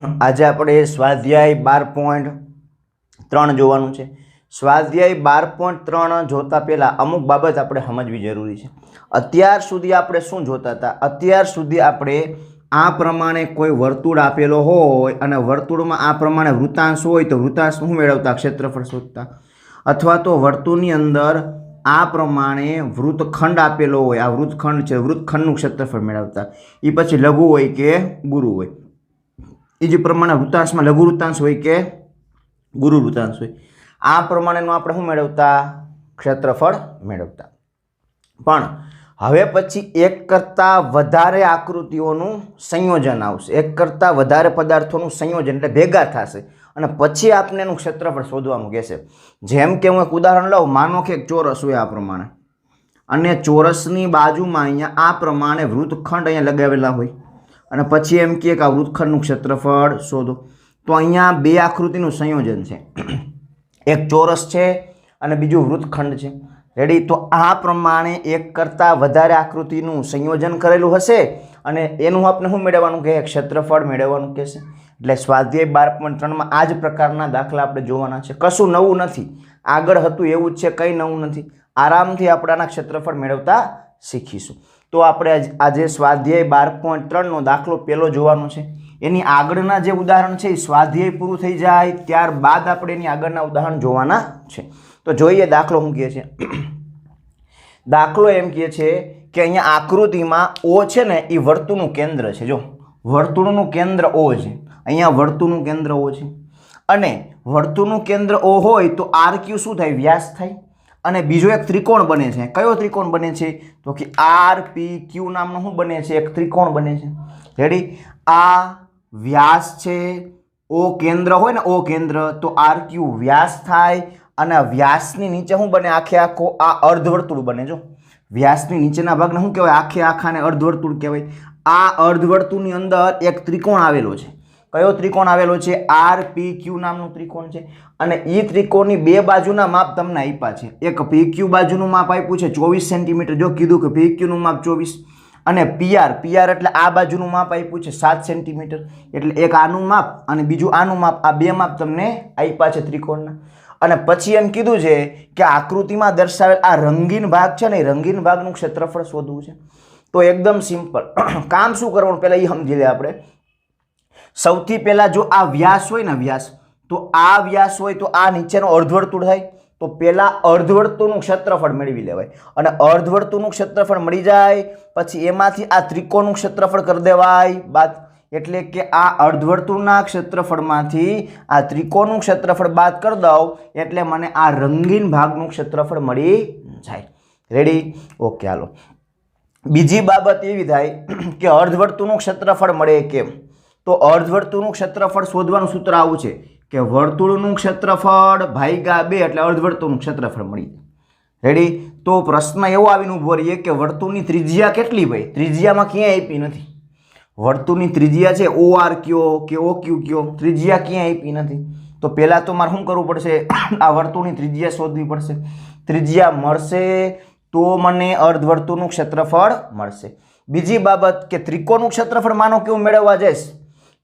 આજે આપણે સ્વાધ્યાય 12.3 જોવાનું છે। સ્વાધ્યાય 12.3 જોતા પહેલા અમુક બાબત આપણે સમજવી જરૂરી છે। અત્યાર સુધી આપણે શું જોતા હતા? અત્યાર સુધી આપણે આ પ્રમાણે કોઈ વર્તુળ આપેલો હોય અને વર્તુળમાં આ પ્રમાણે વૃત્તાંશ હોય તો વૃત્તાંશ શું મેળવતા? ક્ષેત્રફળ શોધતા। અથવા તો વર્તુળની અંદર આ પ્રમાણે વૃત્તખંડ આપેલો હોય, આ વૃત્તખંડ છે, વૃત્તખંડનું ક્ષેત્રફળ મેળવતા। એ પછી લઘુ હોય કે ગુરુ હોય। એ જ પ્રમાણે વૃત્તાંશમાં લઘુ વૃત્તાંશ હોય કે ગુરુ વૃત્તાંશ હોય, આ પ્રમાણેનું આપણે શું મેળવતા? ક્ષેત્રફળ મેળવતા। પણ હવે પછી એક કરતાં વધારે આકૃતિઓનું સંયોજન આવશે, એક કરતાં વધારે પદાર્થોનું સંયોજન એટલે ભેગા થશે અને પછી આપણે એનું ક્ષેત્રફળ શોધવાનું કહેશે। જેમ કે હું એક ઉદાહરણ લઉં, માનો કે એક ચોરસ હોય આ પ્રમાણે અને ચોરસની બાજુમાં અહીંયા આ પ્રમાણે વૃત્તખંડ અહીંયા લગાવેલા હોય અને પછી એમ કહે કે આ વૃત્તખંડનું ક્ષેત્રફળ શોધો, તો અહીંયા બે આકૃતિનું સંયોજન છે, એક ચોરસ છે અને બીજું વૃત્તખંડ છે। રેડી? તો આ પ્રમાણે એક કરતાં વધારે આકૃતિનું સંયોજન કરેલું હશે અને એનું આપણે શું મેળવવાનું કહે? ક્ષેત્રફળ મેળવવાનું કહેશે। એટલે સ્વાધ્યાય 12.3માં આ જ પ્રકારના દાખલા આપણે જોવાના છે। કશું નવું નથી, આગળ હતું એવું જ છે, કંઈ નવું નથી। આરામથી આપણે આના ક્ષેત્રફળ મેળવતા શીખીશું। તો આપણે આજે સ્વાધ્યાય 12.3નો દાખલો પહેલો જોવાનો છે। એની આગળના જે ઉદાહરણ છે એ સ્વાધ્યાય પૂરું થઈ જાય ત્યારબાદ આપણે એની આગળના ઉદાહરણ જોવાના છે। તો જોઈએ દાખલો શું કહે છે। દાખલો એમ કહે છે કે અહીંયા આકૃતિમાં O છે ને એ વર્તુળનું કેન્દ્ર છે। જો વર્તુળનું કેન્દ્ર O છે, અહીંયા વર્તુળનું કેન્દ્ર O છે અને વર્તુળનું કેન્દ્ર O હોય તો RQ શું થાય? વ્યાસ થાય। અને બીજો એક ત્રિકોણ બને છે। કયો ત્રિકોણ બને છે? તો કે RPQ નામનો શું બને છે? એક ત્રિકોણ બને છે। રેડી? આ વ્યાસ છે, O કેન્દ્ર હોય ને, O કેન્દ્ર, તો RQ વ્યાસ થાય અને વ્યાસની નીચે શું બને? આખે આખો આ અર્ધવર્તુળ બને। જો વ્યાસની નીચેના ભાગને શું કહેવાય? આખે આખાને અર્ધવર્તુળ કહેવાય। આ અર્ધવર્તુળની અંદર એક ત્રિકોણ આવેલો છે। કયો ત્રિકોણ આવેલો છે? RPQ નામનું ત્રિકોણ છે અને એ ત્રિકોણની બે બાજુના માપ તમને આપ્યા છે। એક PQ બાજુનું માપ આપ્યું છે 24 સેન્ટીમીટર, જો કીધું કે PQ નું માપ 24, અને PR એટલે આ બાજુનું માપ આપ્યું છે 7 સેન્ટીમીટર, એટલે એક આનું માપ અને બીજું આનું માપ, આ બે માપ તમને આપ્યા છે ત્રિકોણના। અને પછી એમ કીધું છે કે આકૃતિમાં દર્શાવેલ આ રંગીન ભાગ છે ને, એ રંગીન ભાગનું ક્ષેત્રફળ શોધવું છે। તો એકદમ સિમ્પલ કામ શું કરવાનું પહેલા એ સમજી લે આપણે। સૌથી પહેલા જો આ વ્યાસ હોય ને, વ્યાસ, તો આ વ્યાસ હોય તો આ નીચેનો અર્ધવર્તુળ થાય, તો પહેલા અર્ધવર્તુળનું ક્ષેત્રફળ મેળવી લેવાય અને અર્ધવર્તુળનું ક્ષેત્રફળ મળી જાય પછી એમાંથી આ ત્રિકોણનું ક્ષેત્રફળ કરી દેવાય બાદ। એટલે કે આ અર્ધવર્તુળના ક્ષેત્રફળમાંથી આ ત્રિકોણનું ક્ષેત્રફળ બાદ કરી દઉં એટલે મને આ રંગીન ભાગનું ક્ષેત્રફળ મળી જાય। રેડી? ઓકે, હાલો બીજી બાબત એવી થાય કે અર્ધવર્તુળનું ક્ષેત્રફળ મળે કેમ? તો અર્ધવર્તુળનું ક્ષેત્રફળ શોધવાનું સૂત્ર આવું છે કે વર્તુળનું ક્ષેત્રફળ ભાગ્યા 2 એટલે અર્ધવર્તુળનું ક્ષેત્રફળ મળી જાય। રેડી? તો પ્રશ્ન એવો આવીને ઉભો રહીએ કે વર્તુળની ત્રિજ્યા કેટલી? ભાઈ ત્રિજ્યામાં ક્યાંય આપી નથી। વર્તુળની ત્રિજ્યા છે OR કયો કે OQ કયો, ત્રિજ્યા ક્યાંય આપી નથી। તો પહેલા તો મારે શું કરવું પડશે? આ વર્તુળની ત્રિજ્યા શોધવી પડશે। ત્રિજ્યા મળશે તો મને અર્ધવર્તુળનું ક્ષેત્રફળ મળશે। બીજી બાબત કે ત્રિકોણનું ક્ષેત્રફળ માનો કેવું મેળવવા જઈશ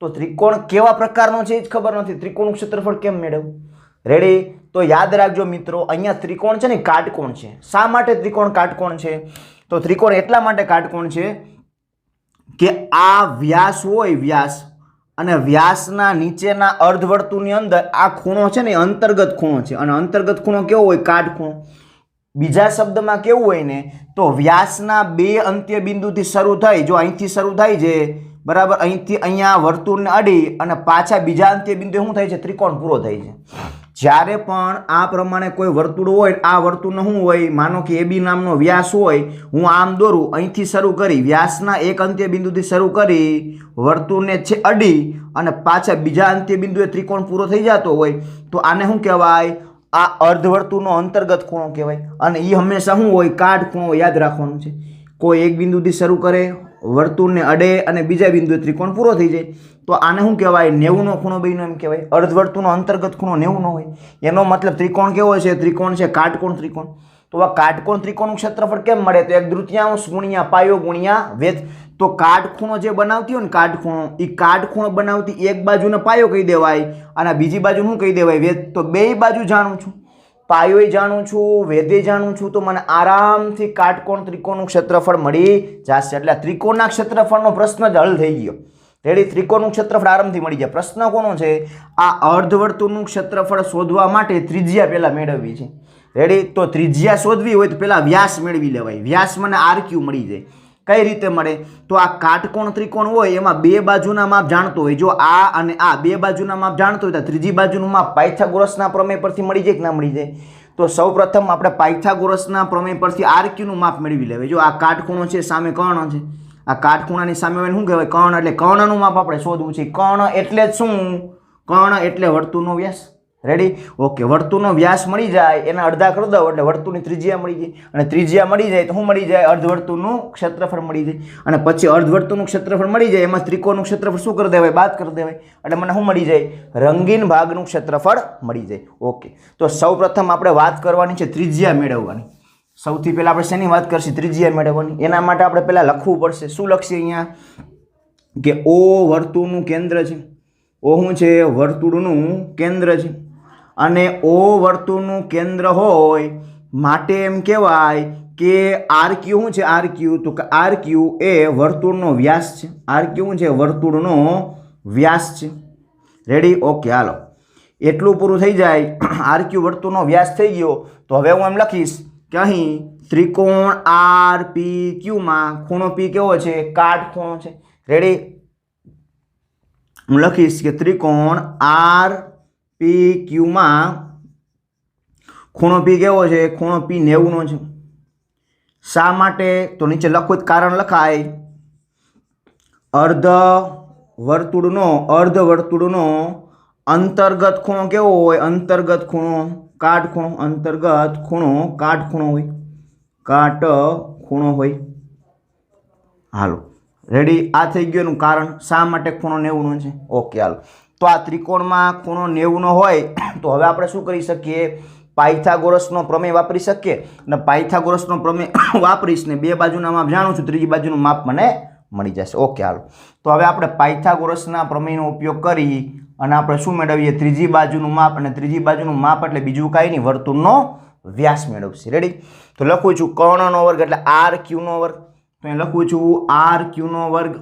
તો ત્રિકોણ કેવા પ્રકારનો છે એ જ ખબર નથી, ત્રિકોણનું ક્ષેત્રફળ કેમ મેળવવું? રેડી? તો યાદ રાખજો મિત્રો, અહીંયા ત્રિકોણ છે ને કાટકોણ છે। શા માટે ત્રિકોણ કાટકોણ છે? તો ત્રિકોણ એટલા માટે કાટકોણ છે કે આ વ્યાસ હોય, વ્યાસ, અને વ્યાસના નીચેના અર્ધવર્તુળની અંદર આ ખૂણો છે ને અંતર્ગત ખૂણો છે અને અંતર્ગત ખૂણો કેવો હોય? કાટખૂણો। બીજા શબ્દમાં કેવું હોય ને, તો વ્યાસના બે અંત્ય બિંદુથી શરૂ થઈ, જો અહીંથી શરૂ થાય છે બરાબર, અહીંથી અહીંયા વર્તુળને અડી અને પાછા બીજા અંત્ય બિંદુ શું થાય છે? ત્રિકોણ પૂરો થાય છે। જ્યારે પણ આ પ્રમાણે કોઈ વર્તુળ હોય, આ વર્તુળનો શું હોય? માનો કે AB નામનો વ્યાસ હોય, હું આમ દોરું, અહીંથી શરૂ કરી વ્યાસના એક અંત્ય બિંદુથી શરૂ કરી વર્તુળને છે અડી અને પાછા બીજા અંત્ય બિંદુએ ત્રિકોણ પૂરો થઈ જતો હોય તો આને શું કહેવાય? આ અર્ધવર્તુળનો અંતર્ગત ખૂણો કહેવાય અને એ હંમેશા શું હોય? કાટખૂણો યાદ રાખવાનું છે। કોઈ એક બિંદુથી શરૂ કરે, વર્તુળને અડે અને બીજા બિંદુએ ત્રિકોણ પૂરો થઈ જાય તો આને શું કહેવાય? 90નો ખૂણો બન્યો એમ કહેવાય। અર્ધવર્તુળનો અંતર્ગત ખૂણો 90 હોય, એનો મતલબ ત્રિકોણ કેવો છે? ત્રિકોણ છે કાટકોણ ત્રિકોણ। તો આ કાટકોણ ત્રિકોણનું ક્ષેત્રફળ કેમ મળે? તો 1/3 ગુણ્યા પાયો ગુણ્યા વેધ। તો કાટખૂણો જે બનાવતી હોય ને કાટખૂણો, એ કાટખૂણો બનાવતી એક બાજુને પાયો કહી દેવાય અને બીજી બાજુ શું કહી દેવાય? વેધ. તો બે બાજુ જાણું છું, પાયોય જાણું છું, વેધે જાણું છું, તો મને આરામથી કાટકોણ ત્રિકોણનું ક્ષેત્રફળ મળી જશે. એટલે ત્રિકોણના ક્ષેત્રફળનો પ્રશ્ન જ હલ થઈ ગયો. રેડી? ત્રિકોણનું ક્ષેત્રફળ આરામથી મળી જાય. પ્રશ્ન કોનો છે? આ અર્ધવર્તુળનું ક્ષેત્રફળ શોધવા માટે ત્રિજ્યા પહેલા મેળવવી છે. રેડી? તો ત્રિજ્યા શોધવી હોય તો પહેલા વ્યાસ મેળવી લેવાય. વ્યાસ મને RQ મળી જાય. કઈ રીતે મળે? તો આ કાટકોણ ત્રિકોણ હોય એમાં બે બાજુના માપ જાણતો હોય. જો આ અને આ બે બાજુના માપ જાણતો હોય તો ત્રીજી બાજુનું માપ પાયથાગોરસના પ્રમેય પરથી મળી જાય કે ના મળી જાય? તો સૌપ્રથમ આપણે પાયથાગોરસના પ્રમેય પરથી RQ નું માપ મેળવી લેવાય. જો આ કાટખૂણો છે, સામે કર્ણ છે. આ કાટખૂણાની સામે હોય શું કહેવાય? કર્ણ. એટલે કર્ણનું માપ આપણે શોધવું છે. કર્ણ એટલે જ શું? કર્ણ એટલે વર્તુળનો વ્યાસ. રેડી? ઓકે. વર્તુળનો વ્યાસ મળી જાય એના અડધા કરી દો એટલે વર્તુળની ત્રિજ્યા મળી જાય. અને ત્રિજ્યા મળી જાય તો શું મળી જાય? અર્ધવર્તુળનું ક્ષેત્રફળ મળી જાય. અને પછી અર્ધવર્તુળનું ક્ષેત્રફળ મળી જાય એમાં ત્રિકોણનું ક્ષેત્રફળ શું કરી દેવાય? બાદ કરી દેવાય. એટલે મને શું મળી જાય? રંગીન ભાગનું ક્ષેત્રફળ મળી જાય. ઓકે. તો સૌપ્રથમ આપણે વાત કરવાની છે ત્રિજ્યા મેળવવાની. સૌથી પહેલા આપણે શેની વાત કરશું? ત્રિજ્યા મેળવવાની. એના માટે આપણે પહેલા લખવું પડશે. શું લખશે અહીંયા? કે O વર્તુળનું કેન્દ્ર છે. O શું છે? વર્તુળનું કેન્દ્ર છે. અને O વર્તુળનું કેન્દ્ર હોય માટે એમ કહેવાય કે RQ શું છે? RQ તો કે RQ એ વર્તુળનો વ્યાસ છે. RQ શું છે? વર્તુળનો વ્યાસ છે. રેડી? ઓકે. હાલો, એટલું પૂરું થઈ જાય. RQ વર્તુળનો વ્યાસ થઈ ગયો તો હવે હું એમ લખીશ કે અહીં ત્રિકોણ RPQ માં ખૂણો P કેવો છે? કાટખૂણો છે. રેડી? હું લખીશ કે ત્રિકોણ RPQ માં ખૂણો P કેવો છે? ખૂણો P 90 નો છે. શા માટે? તો નીચે લખું કારણ લખાય. અર્ધવર્તુળનો અંતર્ગત ખૂણો કેવો હોય? અંતર્ગત ખૂણો કાટખૂણો. અંતર્ગત ખૂણો કાટખૂણો હોય. કાટખૂણો હોય. હાલો, રેડી? આ થઈ ગયું એનું કારણ. શા માટે ખૂણો 90 નો છે? ઓકે. હાલો, તો આ ત્રિકોણમાં ખૂણો 90 નો હોય તો હવે આપણે શું કરી શકીએ? પાયથાગોરસનો પ્રમેય વાપરી શકીએ. અને પાયથાગોરસનો પ્રમેય વાપરીશ ને બે બાજુના માપ જાણું છું, ત્રીજી બાજુનું માપ મને મળી જશે. ઓકે. હાલો, તો હવે આપણે પાયથાગોરસના પ્રમેયનો ઉપયોગ કરી અને આપણે શું મેળવીએ? ત્રીજી બાજુનું માપ. અને ત્રીજી બાજુનું માપ એટલે બીજું કાંઈ નહીં, વર્તુળનો વ્યાસ મેળવશે. રેડી? તો લખું છું કર્ણનો વર્ગ એટલે RQ નો વર્ગ. તો અહીં લખું છું RQ નો વર્ગ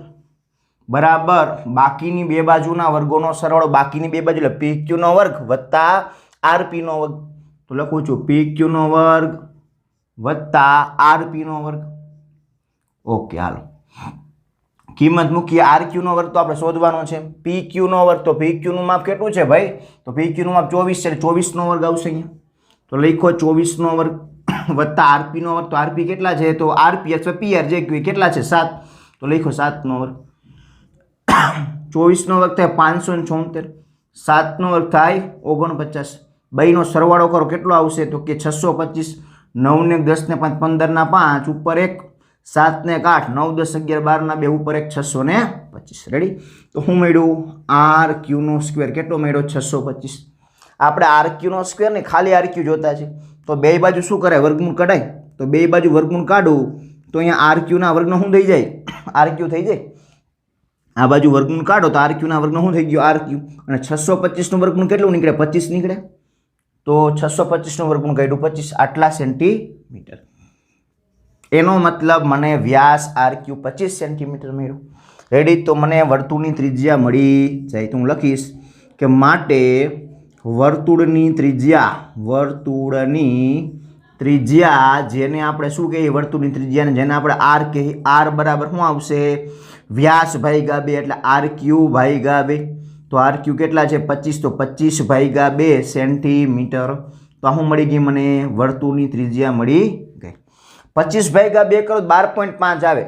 બરાબર બાકીની બે બાજુના વર્ગોનો સરવાળો. બાકીની બે બાજુ એટલે PQ નો વર્ગ વત્તા RP નો વર્ગ. તો લખું છું PQ નો વર્ગ વત્તા RP નો વર્ગ. ઓકે. હાલો, કિંમત મૂકીએ. RQ નો વર્ગ તો આપણે શોધવાનો છે. PQ નો વર્ગ તો PQ નું માપ કેટલું છે ભાઈ? તો PQ નું માપ 24 છે. 24 નો વર્ગ આવશે અહીંયા. તો લખો 24 નો વર્ગ વત્તા RP નો વર્ગ. તો RP કેટલા છે? તો RP અથવા PR જે કેટલા છે? 7. તો લખો 7 નો વર્ગ. 24 નો વર્ગ થાય 576. 7 નો વર્ગ થાય 49. બેનો સરવાળો કરો કેટલો આવશે? તો કે 625. 9 ને 10 ને 5 15 ના 5 ઉપર 1 7 ને 8 9 10 11 12 ના 2 ઉપર 1 625. રેડી? તો હું મેળવું RQ નો સ્ક્વેર કેટલો મળ્યો? 625. આપણે RQ નો સ્ક્વેર ને ખાલી RQ જોતા છે તો બે બાજુ શું કરે? વર્ગમૂળ કઢાય. તો બે બાજુ વર્ગમૂળ કાઢું તો અહીંયા RQ ના વર્ગનો શું થઈ જાય? RQ થઈ જાય. આ બાજુ વર્ગમૂળ કાઢો તો RQ ના વર્ગનો શું થઈ ગયો? RQ. અને 625 નું વર્ગમૂળ કેટલું નીકળે? 25 નીકળે. તો 625 નું વર્ગમૂળ કાઢ્યું 25 આટલા સેન્ટીમીટર. એનો મતલબ મને વ્યાસ RQ 25 સેન્ટીમીટર મળ્યો. રેડી? તો મને વર્તુળની ત્રિજ્યા મળી જાય. તો હું લખીશ કે માટે વર્તુળની ત્રિજ્યા જેને આપણે શું કહીએ? વર્તુળની ત્રિજ્યાને જેને આપણે R કહીએ. R બરાબર શું આવશે? વ્યાસ ભાગ્યા 2 એટલે RQ ભાગ્યા 2. તો RQ કેટલા છે? 25. તો 25 ભાગ્યા 2 સેન્ટીમીટર. તો આ શું મળી ગઈ મને? વર્તુળની ત્રિજ્યા મળી ગઈ. 25 ભાગ્યા 2 કરો 12.5 આવે.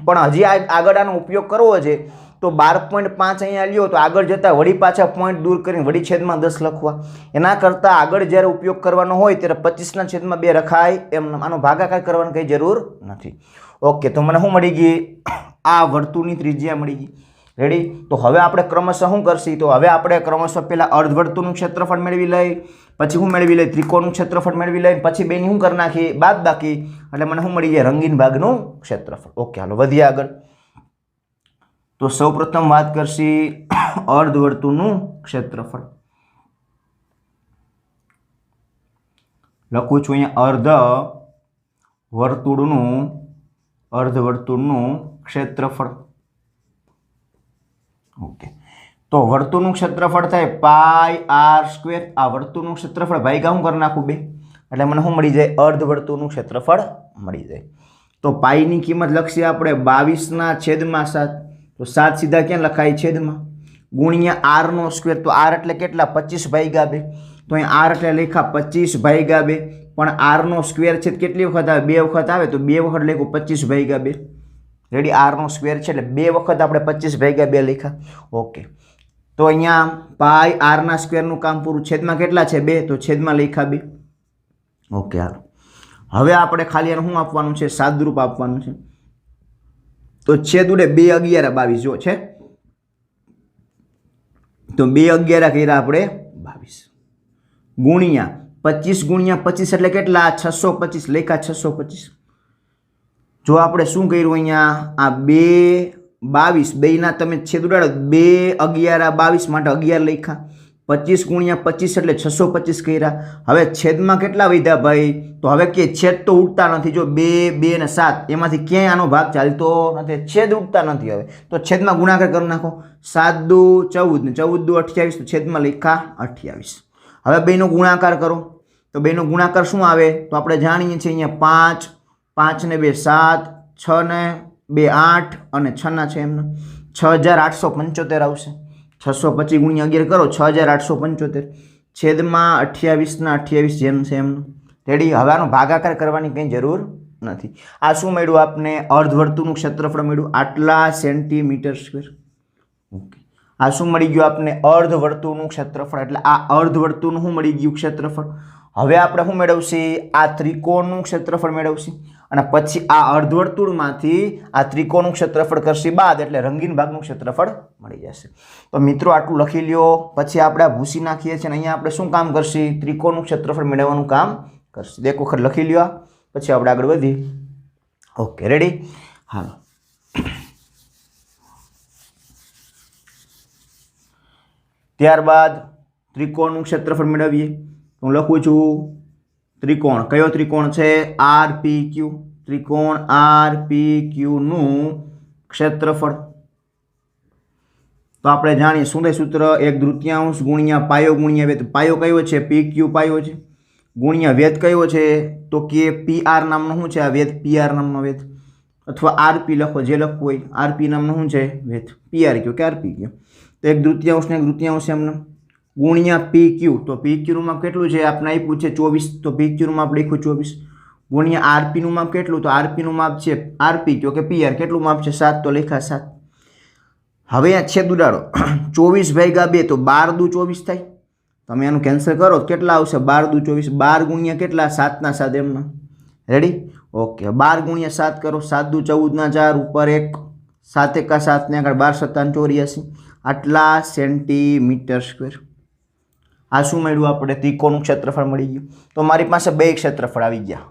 પણ હજી આગળ આનો ઉપયોગ કરવો છે તો 12.5 અહીંયા લ્યો તો આગળ જતાં વળી પાછા પોઈન્ટ દૂર કરીને વળી છેદમાં 10 લખવા. એના કરતાં આગળ જ્યારે ઉપયોગ કરવાનો હોય ત્યારે 25 ના છેદમાં 2 રખાય એમ. આનો ભાગાકાર કરવાની કંઈ જરૂર નથી. ઓકે. તો મને શું મળી ગઈ? આ વર્તુળની ત્રિજ્યા મળી ગઈ. રેડી? તો હવે આપણે ક્રમશઃ શું કરશી? તો હવે આપણે ક્રમશઃ પહેલાં અર્ધવર્તુળનું ક્ષેત્રફળ મેળવી લઈ, પછી શું મેળવી લઈ? ત્રિકોણનું ક્ષેત્રફળ મેળવી લઈ, પછી બેની શું કરી નાખી? બાદ બાકી. એટલે મને શું મળી જાય? રંગીન ભાગનું ક્ષેત્રફળ. ઓકે. હાલો વધીએ આગળ. तो સૌપ્રથમ વાત કરશી અર્ધવર્તુળનું ક્ષેત્રફળ. લખું છું અહીંયા અર્ધવર્તુળનું ક્ષેત્રફળ. ઓકે, તો વર્તુળનું ક્ષેત્રફળ થાય πr². આ વર્તુળનું ક્ષેત્રફળ ભાગ્યા હું કરી નાખું 2, એટલે મને શું મળી જાય? અર્ધવર્તુળનું ક્ષેત્રફળ મળી જાય. તો પાઈની કિંમત લખીએ આપણે 22/7. તો 7 સીધા ક્યાં લખાય? છેદમાં. ગુણ્યા r². તો r એટલે કેટલા? 25/2. તો અહીં r એટલે લખ્યા 25/2. પણ r² છે કેટલી વખત આવે? 2 વખત આવે. તો 2 વખત લખ્યું 25/2. રેડી? r² છે એટલે 2 વખત આપણે 25/2 લખ્યા. ઓકે, તો અહીંયા પાઈ r² નું કામ પૂરું. છેદમાં કેટલા છે? 2. તો છેદમાં લખ્યા 2. ઓકે, હાલો હવે આપણે ખાલી શું આપવાનું છે? સાદરૂપ આપવાનું છે. તો છેદ ઉડે 2 11 22 જો છે. તો 2 11 કર્યા આપણે 22 ગુણ્યા 25 × 25 એટલે કેટલા? 625 લખ્યા 625. જો આપણે શું કર્યું અહીંયા? આ 2 22 બેના તમે છેદ ઉડાડો. 2 11 22 માટે 11 લખ્યા. 25 × 25 એટલે 625 કર્યા. હવે છેદમાં કેટલા વધ્યા ભાઈ? તો હવે કે છેદ તો ઉડતા નથી. જો 2 2 ને 7 એમાંથી ક્યાંય આનો ભાગ ચાલતો નથી. છેદ ઉડતા નથી. હવે તો છેદમાં ગુણાકાર કરી નાખો. 7 × 2 = 14 ને 14 × 28. તો છેદમાં લખ્યા 28. હવે બેનો ગુણાકાર કરો. તો બેનો ગુણાકાર શું આવે? તો આપણે જાણીએ છીએ અહીંયા 5 ને 2 7, 6 ને 2 8 અને 6 ના છે એમને 6875 આવશે. 625 × 11 કરો 6875 છેદમાં 28 ના 28 જેમ છે એમનું. રેડી? હવે આનો ભાગાકાર કરવાની કંઈ જરૂર નથી. આ શું મળ્યું આપને? અર્ધવર્તુળનું ક્ષેત્રફળ મળ્યું આટલા સેન્ટીમીટર સ્ક્વેર. ઓકે, આ શું મળી ગયું આપને? અર્ધવર્તુળનું ક્ષેત્રફળ. એટલે આ અર્ધવર્તુળનું શું મળી ગયું? ક્ષેત્રફળ. હવે આપણે શું મેળવશે? આ ત્રિકોણનું ક્ષેત્રફળ મેળવશે અને પછી આ અર્ધવર્તુળમાંથી આ ત્રિકોણનું ક્ષેત્રફળ કરશે બાદ, એટલે રંગીન ભાગનું ક્ષેત્રફળ મળી જશે. તો મિત્રો આટલું લખી લ્યો. પછી આપણે આ ભૂસી નાખીએ છીએ અને અહીંયા આપણે શું કામ કરશે? ત્રિકોણનું ક્ષેત્રફળ મેળવવાનું કામ કરશે. એક વખત લખી લ્યો, પછી આપણે આગળ વધીએ. Okay, ready? હાલો, ત્યારબાદ ત્રિકોણનું ક્ષેત્રફળ મેળવીએ. હું લખું છું ત્રિકોણ. કયો ત્રિકોણ છે? RPQ. ત્રિકોણ RPQ નું ક્ષેત્રફળ. તો આપણે જાણીએ શું થાય સૂત્ર? 1/3 ગુણ્યા પાયો ગુણ્યા વેધ. પાયો કયો છે? PQ પાયો છે. ગુણ્યા વેધ કયો છે? તો કે PR નામનો શું છે? આ વેધ PR નામનો વેધ, અથવા RP લખો, જે લખવું હોય. RP નામનો શું છે? વેધ. PR કયો કે RP કયો. તો 1/3 ને 1/3 એમને ગુણ્યા PQ. તો PQ નું માપ કેટલું છે? આપણે આપ્યું છે 24. તો PQ નું માપ લખ્યું 24 ગુણ્યા RP નું માપ કેટલું? તો RP નું માપ છે RP કયો કે PR. કેટલું માપ છે? 7. તો લખ્યા 7. હવે આ છેદ ઉડાડો. 24/2 તો 12 દુ 24 થાય. તમે આનું કેન્સલ કરો તો કેટલા આવશે? 12 દુ 24. 12 ગુણ્યા કેટલા? 7 ના 7 એમના. રેડી? ઓકે, 12 ગુણ્યા 7 કરો. 7 દુ 14 ના 4 ઉપર 1 7 × 7 ને આગળ 12 × 7 84 આટલા સેન્ટીમીટર સ્ક્વેર. આ શું મળ્યું આપણે? ત્રિકોણનું ક્ષેત્રફળ મળી ગયું. તો મારી પાસે બે ક્ષેત્રફળ આવી ગયા.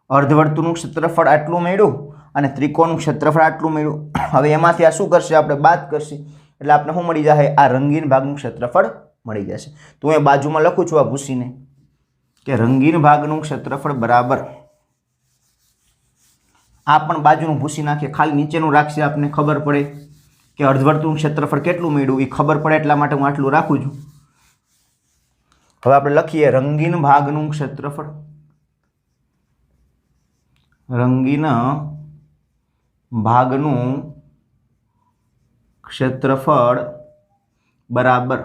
અર્ધવર્તુળનું ક્ષેત્રફળ આટલું મળ્યું અને ત્રિકોણનું ક્ષેત્રફળ આટલું મળ્યું. હવે એમાંથી આ શું કરશે? આપણે બાદ કરશે. એટલે આપણે શું મળી જશે? આ રંગીન ભાગનું ક્ષેત્રફળ મળી જશે. તો હું બાજુમાં લખું છું આ ભૂસીને કે રંગીન ભાગનું ક્ષેત્રફળ બરાબર. આ પણ બાજુનું ભૂસી નાખીએ. ખાલી નીચેનું રાખશે, આપને ખબર પડે કે અર્ધવર્તુળનું ક્ષેત્રફળ કેટલું મળ્યું. એ ખબર પડે એટલા માટે હું આટલું રાખું છું. હવે આપણે લખીએ રંગીન ભાગનું ક્ષેત્રફળ. રંગીન ભાગનું ક્ષેત્રફળ બરાબર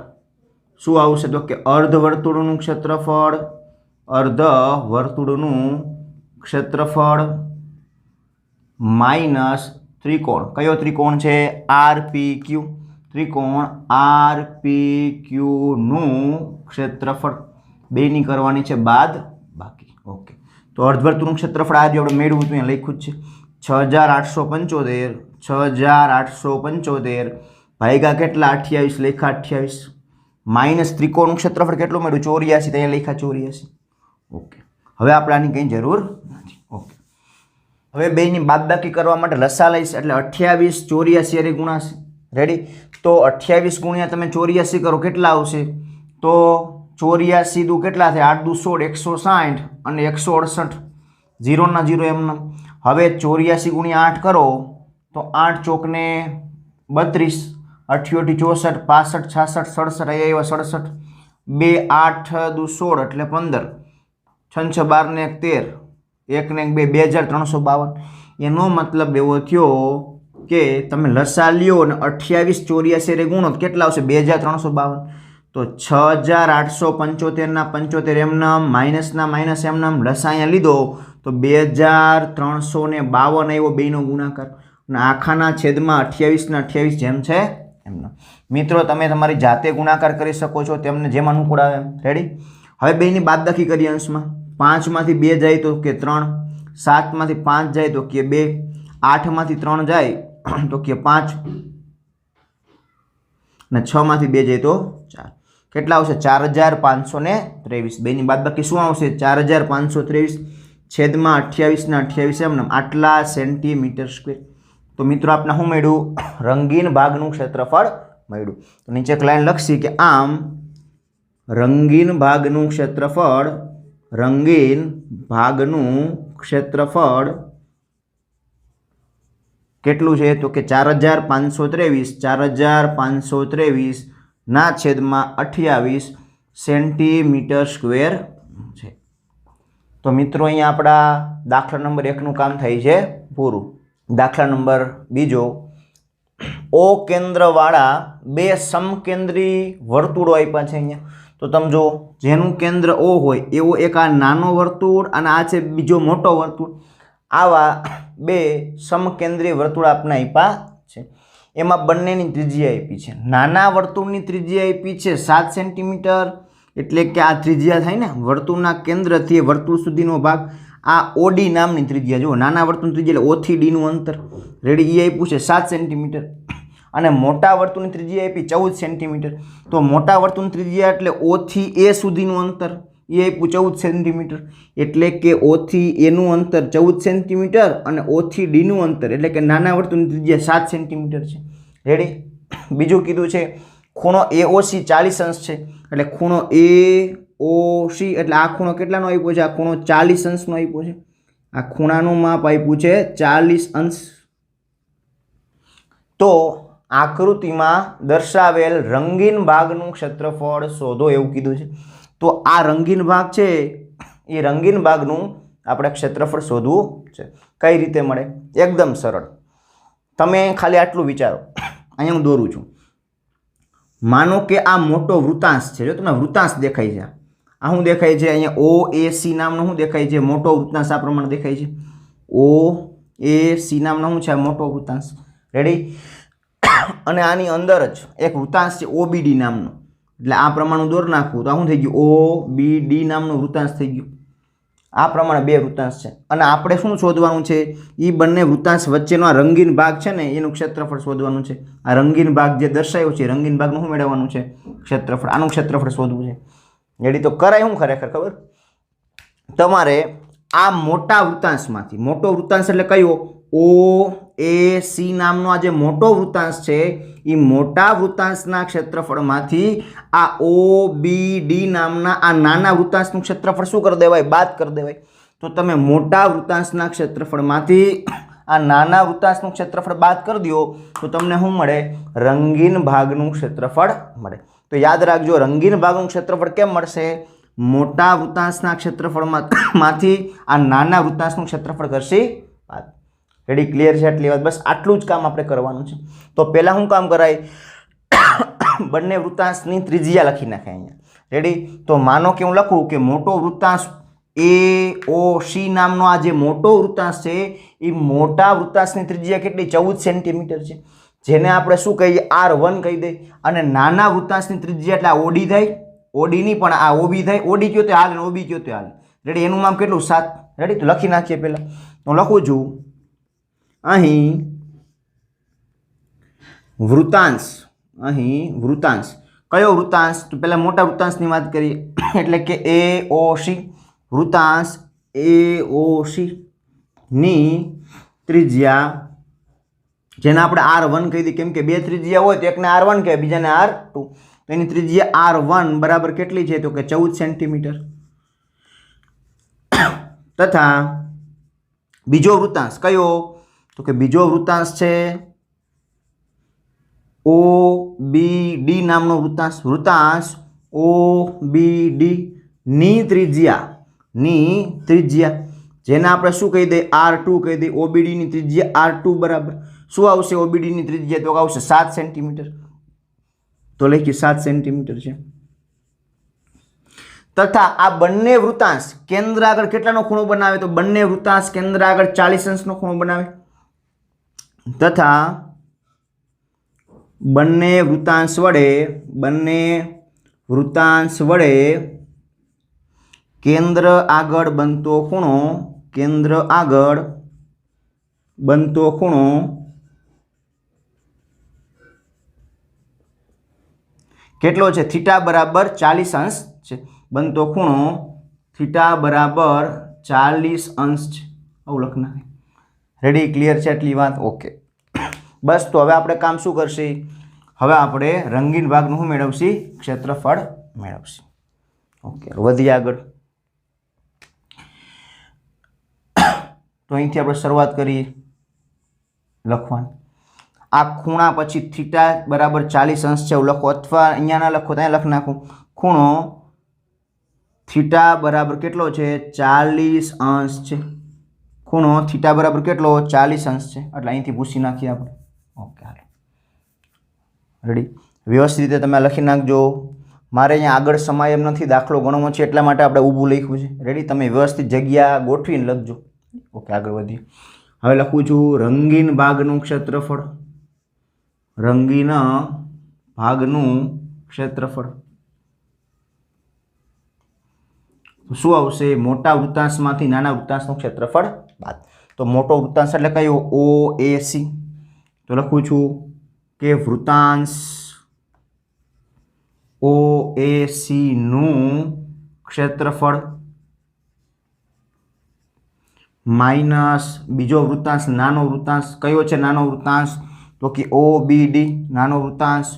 શું આવશે? તો કે અર્ધવર્તુળનું ક્ષેત્રફળ. અર્ધવર્તુળનું ક્ષેત્રફળ માઇનસ ત્રિકોણ. કયો ત્રિકોણ છે? RPQ. ત્રિકોણ RPQ નું ક્ષેત્રફળ. બેની કરવાની છે બાદ બાકી. ઓકે, તો અર્ધવર્તુળનું ક્ષેત્રફળ આજે આપણે મેળવ્યું હતું, અહીંયા લખ્યું જ છે 6875. 6875 ભાગ્યા કેટલા? 28 લખ્યા 28 માઇનસ ત્રિકોણનું ક્ષેત્રફળ કેટલું મળ્યું? 84. ત્યાં લખ્યા 84. ઓકે, હવે આપણે આની કંઈ જરૂર નથી. ઓકે, હવે બેની બાદબાકી કરવા માટે લસા લઈશ એટલે 28 84 અરે ગુણાશે. रेडी। तो 28 गुणिया तमे 84 करो केटला आवशे? तो 84 दू केटला थाय? 8 दू 16, 160 અને 168 0 ના 0 एमने। हवे 84 गुणिया 8 करो तो 8 चौक ने 32, 88 64, 65 66 67 आया 67, 2 8 दू 16 એટલે 15, 6 6 12 ને 1 13, 1 ने 2 2352। એનો મતલબ એવો થયો કે તમે લસા લ્યો અને 28 84 રે ગુણો તો કેટલા આવશે? 2352। તો 6875 ના 75 એમનામ માઇનસ ના માઇનસ એમનામ લસા અહીંયા લીધો તો 2352 આવ્યો બેનો ગુણાકાર અને આખાના છેદમાં 28 ના 28 જેમ છે એમના। મિત્રો તમે તમારી જાતે ગુણાકાર કરી શકો છો તેમને જેમ અનુકૂળ આવે। રેડી। હવે બેની બાદબાકી કરીએ અંશમાં। 5 માંથી 2 જાય તો કે 3, 7 માંથી 5 જાય તો કે 2, 8 માંથી 3 જાય તો કે 5 અને 6 માંથી 2 જાય તો 4। કેટલા આવશે? 4523। બેની બાદબાકી શું આવશે? 4523 છેદમાં 28 ના 28 એમને આટલા સેન્ટીમીટર સ્ક્વેર। તો મિત્રો આપણે શું મળ્યું? રંગીન ભાગનું ક્ષેત્રફળ મળ્યું। તો નીચે એક લાઈન લખશી કે આમ રંગીન ભાગનું ક્ષેત્રફળ કેટલું છે? તો કે 4523 ના છેદમાં 28 સેન્ટીમીટર સ્ક્વેર છે। તો મિત્રો અહીંયા આપણા દાખલા નંબર 1 નું કામ થાય છે પૂરું। દાખલા નંબર 2, ઓ કેન્દ્રવાળા બે સમકેન્દ્રી વર્તુળો આપ્યા છે અહીંયા। તો તમે જો જેનું કેન્દ્ર ઓ હોય એવો એક આ નાનો વર્તુળ અને આ છે બીજો મોટો વર્તુળ, આવા બે સમકેન્દ્રી વર્તુળ આપણે આપ્યા છે। એમાં બંનેની ત્રિજ્યા આપી છે। નાના વર્તુળની ત્રિજ્યા આપી છે 7 સેન્ટીમીટર, એટલે કે આ ત્રિજ્યા થાય ને વર્તુળના કેન્દ્રથી વર્તુળ સુધીનો ભાગ, આ ઓડી નામની ત્રિજ્યા। જુઓ નાના વર્તુળની ત્રિજ્યા એટલે ઓથી ડીનું અંતર, રેડી, એ આપ્યું છે 7 સેન્ટીમીટર। અને મોટા વર્તુળની ત્રિજ્યા આપી 14 સેન્ટીમીટર। તો મોટા વર્તુળની ત્રિજ્યા એટલે ઓથી એ સુધીનું અંતર, એ આપ્યું 14 સેન્ટીમીટર, એટલે કે ઓથી એનું અંતર 14 સેન્ટીમીટર અને ઓથી ડીનું અંતર એટલે કે નાના વર્તુળની ત્રિજ્યા 7 સેન્ટીમીટર છે। રેડી। બીજું કીધું છે ખૂણો AOC 40 અંશ છે, એટલે ખૂણો AOC એટલે આ ખૂણો કેટલાનો આપ્યો છે? આ ખૂણો 40 અંશનો આપ્યો છે। આ ખૂણાનું માપ આપ્યું છે 40 અંશ। તો આકૃતિમાં દર્શાવેલ રંગીન ભાગનું ક્ષેત્રફળ શોધો એવું કીધું છે। તો આ રંગીન ભાગ છે એ રંગીન ભાગનું આપણે ક્ષેત્રફળ શોધવું છે। કઈ રીતે મળે? એકદમ સરળ। તમે ખાલી આટલું વિચારો, અહીંયા હું દોરું છું। માનો કે આ મોટો વૃત્તાંશ છે, જો તમને વૃત્તાંશ દેખાય છે, આ શું દેખાય છે? અહીંયા OAC નામનો શું દેખાય છે? મોટો વૃત્તાંશ આ પ્રમાણે દેખાય છે। OAC નામનો શું છે? મોટો વૃત્તાંશ। રેડી। અને આની અંદર જ એક વૃત્તાંશ છે OBD નામનો, એટલે આ પ્રમાણે દોર નાખવું તો શું થઈ ગયું? OBD નામનું વૃત્તાંશ થઈ ગયું। આ પ્રમાણે બે વૃત્તાંશ છે અને આપણે શું શોધવાનું છે? એ બંને વૃત્તાંશ વચ્ચેનો આ રંગીન ભાગ છે ને એનું ક્ષેત્રફળ શોધવાનું છે। આ રંગીન ભાગ જે દર્શાવ્યો છે રંગીન ભાગનું શું મેળવવાનું છે? ક્ષેત્રફળ। આનું ક્ષેત્રફળ શોધવું છે। રેડી। તો કરાય શું ખરેખર ખબર? તમારે આ મોટા વૃત્તાંશમાંથી, મોટો વૃત્તાંશ એટલે કયો? OAC નામનો આ જે મોટો વૃત્તાંશ છે એ મોટા વૃત્તાંશના ક્ષેત્રફળમાંથી આ OBD નામના આ નાના વૃત્તાંશનું ક્ષેત્રફળ શું કરી દેવાય? બાદ કરી દેવાય। તો તમે મોટા વૃત્તાંશના ક્ષેત્રફળમાંથી આ નાના વૃત્તાંશનું ક્ષેત્રફળ બાદ કરી દો તો તમને શું મળે? રંગીન ભાગનું ક્ષેત્રફળ મળે। તો યાદ રાખજો, રંગીન ભાગનું ક્ષેત્રફળ કેમ મળશે? મોટા વૃત્તાંશના ક્ષેત્રફળમાંથી આ નાના વૃત્તાંશનું ક્ષેત્રફળ કરશે બાદ। રેડી? ક્લિયર છે એટલી વાત? બસ આટલું જ કામ આપણે કરવાનું છે। તો પહેલા શું કામ કરાય? બંને વૃત્તાંશની ત્રિજ્યા લખી નાખે અહીંયા। રેડી? તો માનો કે હું લખું કે મોટો વૃત્તાંશ AOC નામનો આ જે મોટો વૃત્તાંશ છે એ મોટા વૃત્તાંશની ત્રિજ્યા કેટલી? 14 સેન્ટીમીટર છે, જેને આપણે શું કહીએ? R1 કહી દઈએ। અને નાના વૃત્તાંશની ત્રિજ્યા એટલે આ OD થાય, OD નહીં પણ આ OB થાય। OD કયો તે હાલ અને OB કયો તે હાલ। રેડી? એનું નામ કેટલું? 7। રેડી? તો લખી નાખીએ પહેલા। હું લખું છું અહીં વૃત્તાંશ, અહીં વૃત્તાંશ કયો વૃત્તાંશ? તો પહેલા મોટા વૃત્તાંશની વાત કરીએ એટલે કે AOC વૃત્તાંશ AOC ની ત્રિજ્યા જેને આપણે R1 કહી દઈએ, કેમ કે બે ત્રિજ્યા હોય તો એકને R1 કહેવાય, બીજાને R2. તો એની ત્રિજ્યા R1 બરાબર કેટલી છે? તો કે 14 સેન્ટીમીટર. તથા બીજો વૃત્તાંશ કયો? તો કે બીજો વૃત્તાંશ છે OBD નામનો વૃત્તાંશ OBD ની ત્રિજ્યા જેને આપણે શું કહી દઈએ? R2 કહી દઈએ. OBD ની ત્રિજ્યા R2 બરાબર શું આવશે? OBD ની ત્રિજ્યા તો આવશે 7 સેન્ટીમીટર. તો લખીએ 7 સેન્ટીમીટર છે. તથા આ બંને વૃત્તાંશ કેન્દ્ર આગળ કેટલાનો ખૂણો બનાવે? તો બંને વૃત્તાંશ કેન્દ્ર આગળ 40 અંશનો ખૂણો બનાવે. તથા બંને વૃત્તાંશ વડે કેન્દ્ર આગળ બનતો ખૂણો કેટલો છે? થીટા બરાબર 40 અંશ છે. બનતો ખૂણો થીટા બરાબર 40 અંશ છે. આવું લખના. રેડી? ક્લિયર છે એટલી વાત? ઓકે. બસ. તો હવે આપણે કામ શું કરશે? હવે આપણે રંગીન ભાગનું શું મેળવશી? ક્ષેત્રફળ મેળવશી. ઓકે, વધીએ આગળ. તો અહીંથી આપણે શરૂઆત કરીએ લખવાની. આ ખૂણા પછી થીટા બરાબર 40 અંશ છે એવું લખો, અથવા અહીંયા ના લખો ત્યાં લખી નાખું. ખૂણો થીટા બરાબર કેટલો છે? 40 અંશ છે. ખૂણો થીટા બરાબર કેટલો? 40 અંશ છે. એટલે અહીંથી ભૂસી નાખીએ આપણે. ઓકે, હાલો. રેડી? વ્યવસ્થિત રીતે તમે લખી નાખજો. મારે અહીંયા આગળ સમાય એમ નથી, દાખલો ગણવો છે એટલા માટે આપણે ઊભું લખ્યું છે. રેડી? તમે વ્યવસ્થિત જગ્યા ગોઠવીને લખજો. ઓકે, આગળ વધીએ. હવે લખું છું રંગીન ભાગનું ક્ષેત્રફળ. રંગીન ભાગનું ક્ષેત્રફળ શું આવશે? મોટા વૃત્તાંશમાંથી નાના વૃત્તાંશનું ક્ષેત્રફળ બાદ. તો મોટો વૃત્તાંશ એટલે કયો? OAC. તો લખું છું કે વૃત્તાંશ OAC નું ક્ષેત્રફળ માઇનસ બીજો વૃત્તાંશ નાનો વૃત્તાંશ કયો છે? નાનો વૃત્તાંશ તો કે OBD. નાનો વૃત્તાંશ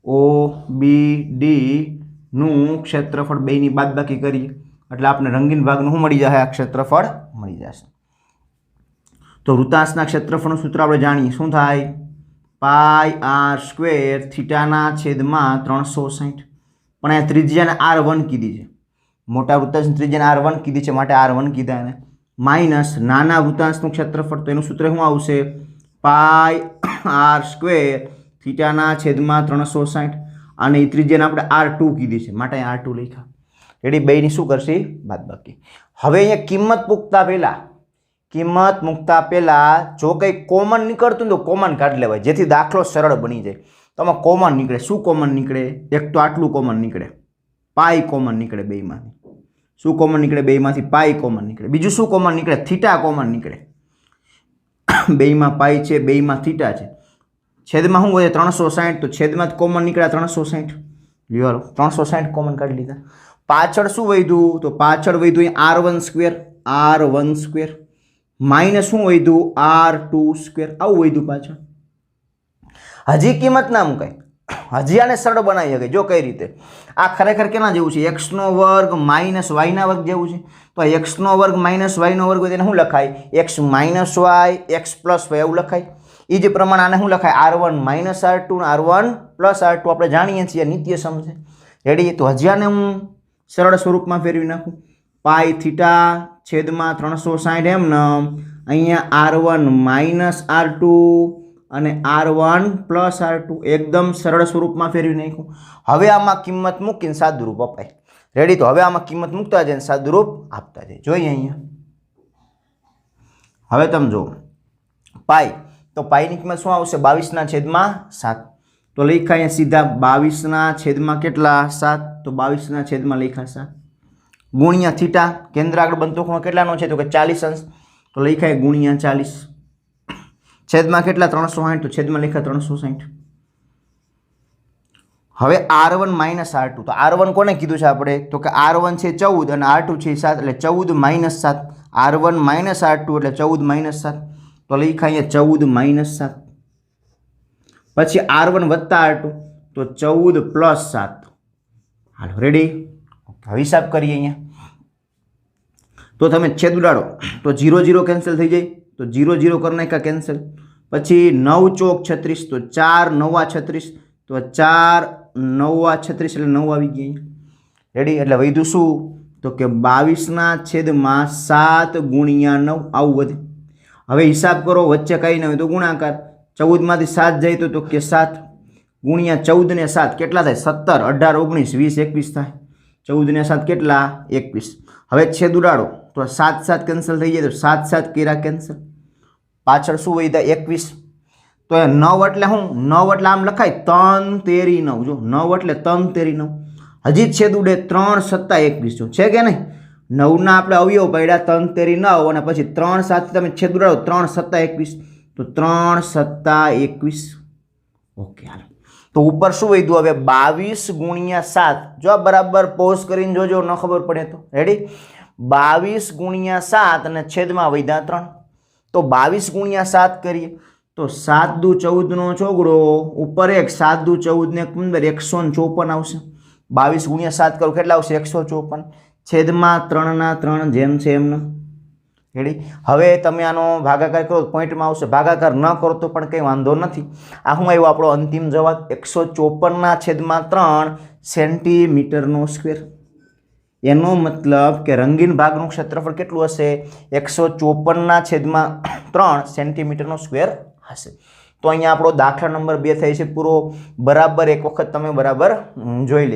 OBD નું ક્ષેત્રફળ બેની બાદબાકી કરીએ એટલે આપણે રંગીન ભાગનું શું મળી જશે? આ ક્ષેત્રફળ મળી જશે. તો વૃત્તાંશના ક્ષેત્રફળનું સૂત્ર આપણે જાણીએ. શું થાય? πr² થીટાના છેદમાં 360. પણ આ ત્રિજ્યાને R1 કીધી છે. મોટા વૃત્તાંશની ત્રિજ્યાને R1 કીધી છે માટે R1 કીધા એને. માઇનસ નાના વૃત્તાંશનું ક્ષેત્રફળ, તો એનું સૂત્ર શું આવશે? πr² થીટાના છેદમાં 360. અને એ ત્રિજ્યાને આપણે R2 કીધી છે માટે R2 લખ્યા. રેડી? બેની શું કરશે? બાદબાકી. હવે અહીંયા કિંમત મૂકતા પહેલા જો કંઈ કોમન નીકળતું તો કોમન કાઢી લેવાય, જેથી દાખલો સરળ બની જાય. તો આમાં કોમન નીકળે. શું કોમન નીકળે? એક તો આટલું કોમન નીકળે, પાઈ કોમન નીકળે બેમાંથી. શું કોમન નીકળે? બેમાંથી પાઈ કોમન નીકળે. બીજું શું કોમન નીકળે? થીટા કોમન નીકળે. બેમાં પાઈ છે, બેમાં થીટા છે. છેદમાં શું હોય? 360. તો છેદમાં કોમન નીકળ્યા 360. લ્યો 360 કોમન કાઢી લીધા. પાછળ શું વધ્યું? તો પાછળ વધ્યું R1² માઇનસ શું વધ્યું? R2². આવું વધ્યું પાછળ. હજી કિંમત ના મુકાય, હજી આને સરળ બનાવી શકે. જો કઈ રીતે? આ ખરેખર કેના જેવું છે? x² માઇનસ વાયના વર્ગ જેવું છે. તો x² માઇનસ વાયનો વર્ગ હોય તેને શું લખાય? x minus y x plus y એવું લખાય. એ જ પ્રમાણે આને શું લખાય? R1 minus R2 R1 plus R2 આપણે જાણીએ છીએ, નિત્ય સમ છે. રેડી? તો હજી આને હું સરળ સ્વરૂપમાં ફેરવી નાખું. પાઈ થીટા છેદમાં 360 એમને અહીંયા R1 માઇનસ R2 અને R1 પ્લસ R2 એકદમ સરળ સ્વરૂપમાં ફેરવી નાખ્યું. હવે આમાં કિંમત મૂકીને સાદુરૂપ અપાય. રેડી? તો હવે આમાં કિંમત મૂકતા જાય ને સાદુરૂપ આપતા જાય. જોઈએ અહીંયા. હવે તમે જુઓ પાઈ. તો પાઈની કિંમત શું આવશે? 22/7. તો લખ્યા અહીંયા સીધા 22/7 કેટલા? 7. તો 22/7 લખ્યા 7. ગુણ્યા થીટા કેન્દ્ર આગળ બનતો ખૂણો કેટલાનો છે? તો કે 40 અંશ. તો લખાય ગુણ્યા 40. છેદમાં કેટલા? 360. તો છેદમાં લખ્યા 360. હવે R1 માઇનસ R2. તો R1 કોને કીધું છે આપણે? તો કે R1 છે 14 અને R2 છે 7 એટલે 14 - 7. R1 માઇનસ R2 એટલે 14 - 7. તો લખાય અહીંયા 14 - 7. પછી R1 વત્તા R2 તો 14 પ્લસ 7. હાલો રેડી. હવે હિસાબ કરીએ અહીંયા. તો તમે છેદ ઉડાડો તો 0 0 કેન્સલ થઈ જાય, તો 0 0 કરી નાખ્યા કેન્સલ. પછી 9 ચોક 36 તો 4 9 36 તો 4 9 36 એટલે 9 આવી ગયા. રેડી. એટલે વધ્યું શું તો કે 22/7 ગુણ્યા 9 આવું વધે. હવે હિસાબ કરો, વચ્ચે કંઈ ન હોય તો ગુણાકાર. 14 માંથી 7 જાય તો કે 7 ગુણ્યા 14 ને 7 કેટલા થાય? 17 18 19 20 21 થાય. 14 ને 7 કેટલા? 21. હવે છેદ ઉડાડો તો 7 7 કેન્સલ થઈ જાય, તો 7 7 કર્યા કેન્સલ. પાછળ શું વધ્યા? 21. તો એ 9 એટલે શું? 9 એટલે આમ લખાય 3 તેરી 9. જો 9 એટલે 3 તેરી 9. હજી છેદ ઉડે 3 7 21. જો છે કે નહીં? 9 ના આપણે અવયવ પડ્યા 3 તેરી 9 અને પછી 3 7 તમે છેદ ઉડાડો 3 7 21 તો 3 7 21. ઓકે હાલો. તો ઉપર શું વધ્યું? હવે 22 ગુણ્યા 7. જો બરાબર પોઝ કરીને જોજો, ન ખબર પડે તો. રેડી. 22 ગુણ્યા 7 અને છેદમાં વધ્યા 3. તો 22 ગુણ્યા 7 કરીએ તો 7 દુ 14 નો ચોગડો ઉપર 1 7 દુ 14 ને 15 154 આવશે. 22 ગુણ્યા 7 કરો કેટલા આવશે? 154. છેદમાં 3 ના 3 જેમ છે એમનો. રેડી. હવે તમે આનો ભાગાકાર કરો પોઈન્ટમાં આવશે. ભાગાકાર ન કરો તો પણ કંઈ વાંધો નથી. આ શું આવ્યો આપણો અંતિમ જવાબ? 154/3 સેન્ટીમીટરનો સ્ક્વેર. એનો મતલબ કે રંગીન ભાગનું ક્ષેત્રફળ કેટલું હશે? 154/3 સેન્ટીમીટરનો સ્ક્વેર હશે. તો અહીંયા આપણો દાખલા નંબર 2 થાય છે પૂરો. બરાબર એક વખત તમે બરાબર જોઈ લેજો.